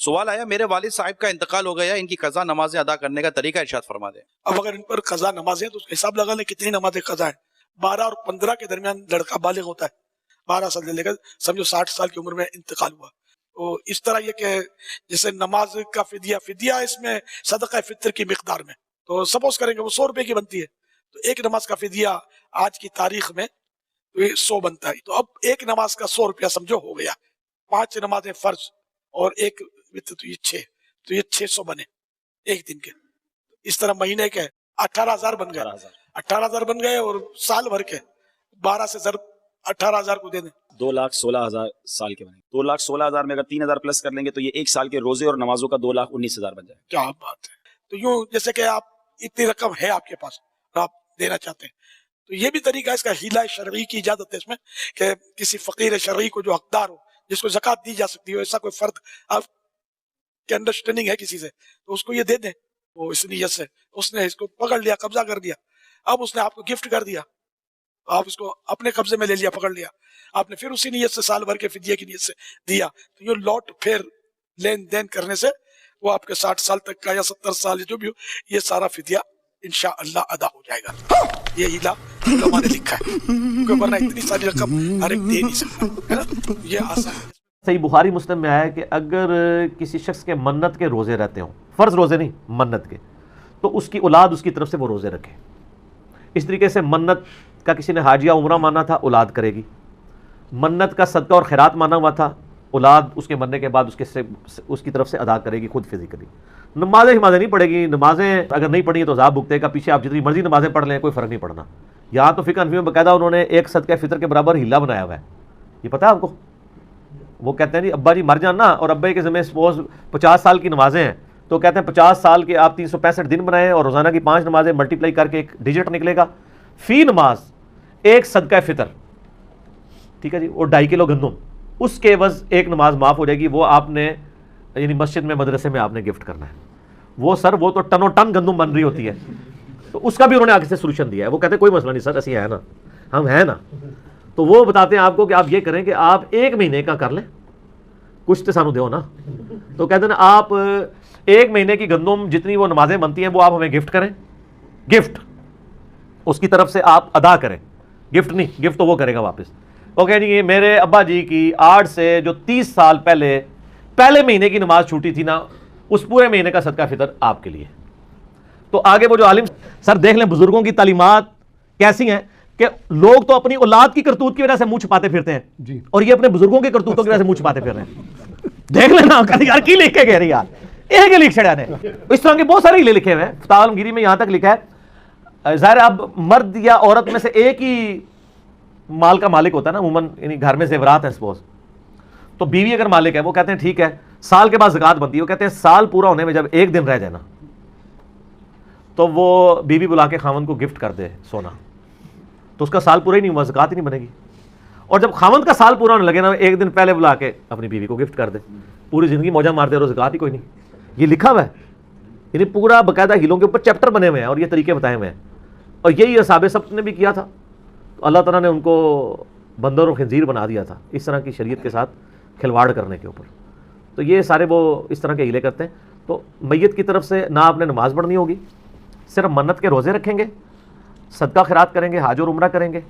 سوال آیا میرے والد صاحب کا انتقال ہو گیا، ان کی قضا نمازیں ادا کرنے کا طریقہ ارشاد فرما دیں۔ اب اگر ان پر قضا نمازیں ہیں تو اس کا حساب لگا لیں کتنی نمازیں قضا ہیں۔ 12 اور 15 کے درمیان لڑکا بالغ ہوتا ہے، 12 سال سے لے کر سمجھو 60 سال کی عمر میں انتقال ہوا۔ تو اس طرح یہ کہ جیسے نماز کا فدیہ اس میں صدقہ فطر کی مقدار میں، تو سپوز کریں کہ وہ 100 روپے کی بنتی ہے، تو ایک نماز کا فدیہ آج کی تاریخ میں 100 بنتا ہے۔ تو اب ایک نماز کا 100 روپیہ سمجھو ہو گیا، 5 نمازیں فرض اور ایک وطر، تو یہ 6، تو یہ 600 بنے ایک دن کے۔ اس طرح مہینے کے 18,000 بن گئے، 18,000 بن گئے، اور سال بھر کے 12 سے ضرب 18,000 کو دے دیں، 2,16,000 سال کے بنے۔ 2,16,000 میں اگر 3,000 پلس کر لیں گے تو یہ ایک سال کے روزے اور نمازوں کا 2,19,000 بن جائے۔ کیا بات ہے! تو یوں جیسے کہ آپ اتنی رقم ہے آپ کے پاس اور آپ دینا چاہتے ہیں، تو یہ بھی طریقہ اس کا ہیلہ شرعی کی اجازت ہے اس میں کہ کسی فقیر شرعی کو جو حقدار ہو، جس کو زکوٰۃ دی جا سکتی ہو، ایسا کوئی فرد آپ کے انڈرسٹینڈنگ ہے کسی سے، تو اس کو یہ دے دیں۔ وہ اس نیت سے اس نے اس کو پکڑ لیا، قبضہ کر دیا، اب اس نے آپ کو گفٹ کر دیا، آپ اس کو اپنے قبضے میں لے لیا، پکڑ لیا، آپ نے پھر اسی نیت سے سال بھر کے فدیے کی نیت سے دیا، تو یہ لوٹ پھر لین دین کرنے سے وہ آپ کے 60 سال تک کا یا 70 سال جو بھی ہو، یہ سارا فدیہ انشاءاللہ ادا ہو جائے گا۔ یہ ہیلا علماء نے لکھا ہے، کیونکہ ورنہ اتنی ساری رقم ہر ایک دے نہیں سکتا ہے نا، یہ آسان ہے۔ صحیح بخاری مسلم میں آیا ہے کہ اگر کسی شخص کے منت کے روزے رہتے ہوں، فرض روزے نہیں، منت کے، تو اس کی اولاد اس کی طرف سے وہ روزے رکھے۔ اس طریقے سے منت کا کسی نے حاجیہ عمرہ مانا تھا، اولاد کرے گی۔ منت کا صدقہ اور خیرات مانا ہوا تھا، اولاد اس کے مرنے کے بعد اس کی طرف سے ادا کرے گی خود فزیکلی۔ نمازیں نہیں پڑھے گی، نمازیں اگر نہیں پڑھی تو عذاب بھگتے گا، پیچھے آپ جتنی مرضی نمازیں پڑھ لیں کوئی فرق نہیں پڑنا۔ یہاں تو فقہ حنفی میں باقاعدہ انہوں نے ایک صدقہ فطر کے برابر ہیلا بنایا ہوا ہے، یہ پتہ ہے آپ کو؟ وہ کہتے ہیں جی ابا جی مر جانا اور ابے کے ذمہ سپوز 50 سال کی نمازیں ہیں، تو کہتے ہیں 50 سال کے آپ 365 دن بنائیں اور روزانہ کی 5 نمازیں ملٹیپلائی کر کے ایک ڈیجٹ نکلے گا، فی نماز ایک صدقہ فطر، ٹھیک ہے جی، اور 2.5 کلو گندم، اس کے عوض ایک نماز معاف ہو جائے گی، وہ آپ نے یعنی مسجد میں مدرسے میں آپ نے گفٹ کرنا ہے۔ وہ سر وہ تو ٹنوں ٹن گندم بن رہی ہوتی ہے، تو اس کا بھی انہوں نے آگے سے سولوشن دیا ہے۔ وہ کہتے ہیں کوئی مسئلہ نہیں سر، ایسی ہے نا، ہم ہیں نا، تو وہ بتاتے ہیں آپ کو کہ آپ یہ کریں کہ آپ 1 مہینے کا کر لیں، کچھ تو سانو دیو نا، تو کہتے ہیں آپ 1 مہینے کی گندم جتنی وہ نمازیں بنتی ہیں وہ آپ ہمیں گفٹ کریں، گفٹ اس کی طرف سے آپ ادا کریں، گفٹ نہیں، گفٹ تو وہ کرے گا واپس۔ وہ کہیں گے میرے ابا جی کی آج سے جو 30 سال پہلے مہینے کی نماز چھوٹی تھی نا، اس پورے مہینے کا صدقہ فطر آپ کے لیے۔ تو آگے وہ جو عالم سر دیکھ لیں بزرگوں کی تعلیمات کیسی ہیں کہ لوگ تو اپنی اولاد کی کرتوت کی وجہ سے منہ چھپاتے پھرتے ہیں جی، اور یہ اپنے بزرگوں کی کرتوتوں کی وجہ سے منہ چھپاتے پھر رہے ہیں۔ دیکھ لینا یار کی لکھ کے کہہ رہی یار، ایک لکھ چھڑا نے، اس طرح کے بہت سارے ہیلے لکھے ہوئے ہیں۔ فتاوی عالمگیری میں یہاں تک لکھا ہے، ظاہر اب مرد یا عورت میں سے ایک ہی مال کا مالک ہوتا ہے نا عموماً، یعنی گھر میں زیورات ہیں سپوز، تو بیوی اگر مالک ہے وہ کہتے ہیں ٹھیک ہے سال کے بعد زکوٰۃ بنتی ہے، وہ کہتے ہیں سال پورا ہونے میں جب 1 دن رہ جائے نا تو وہ بیوی بلا کے خاوند کو گفٹ کر دے سونا، تو اس کا سال پورا ہی نہیں ہوا، زکوٰۃ ہی نہیں بنے گی۔ اور جب خاوند کا سال پورا ہونے لگے نا 1 دن پہلے بلا کے اپنی بیوی کو گفٹ کر دے، پوری زندگی موجہ مار دے اور زکوٰۃ ہی کوئی نہیں۔ یہ لکھا ہوا ہے، یعنی پورا باقاعدہ ہیلوں کے اوپر چیپٹر بنے ہوئے ہیں اور یہ طریقے بتائے ہوئے ہیں، اور یہی اصحاب سبت نے بھی کیا تھا، تو اللہ تعالیٰ نے ان کو بندر و خنزیر بنا دیا تھا اس طرح کی شریعت کے ساتھ کھلواڑ کرنے کے اوپر۔ تو یہ سارے وہ اس طرح کے ہیلے کرتے ہیں۔ تو میت کی طرف سے نہ آپ نے نماز پڑھنی ہوگی، صرف منت کے روزے رکھیں گے، صدقہ خیرات کریں گے، حج اور عمرہ کریں گے،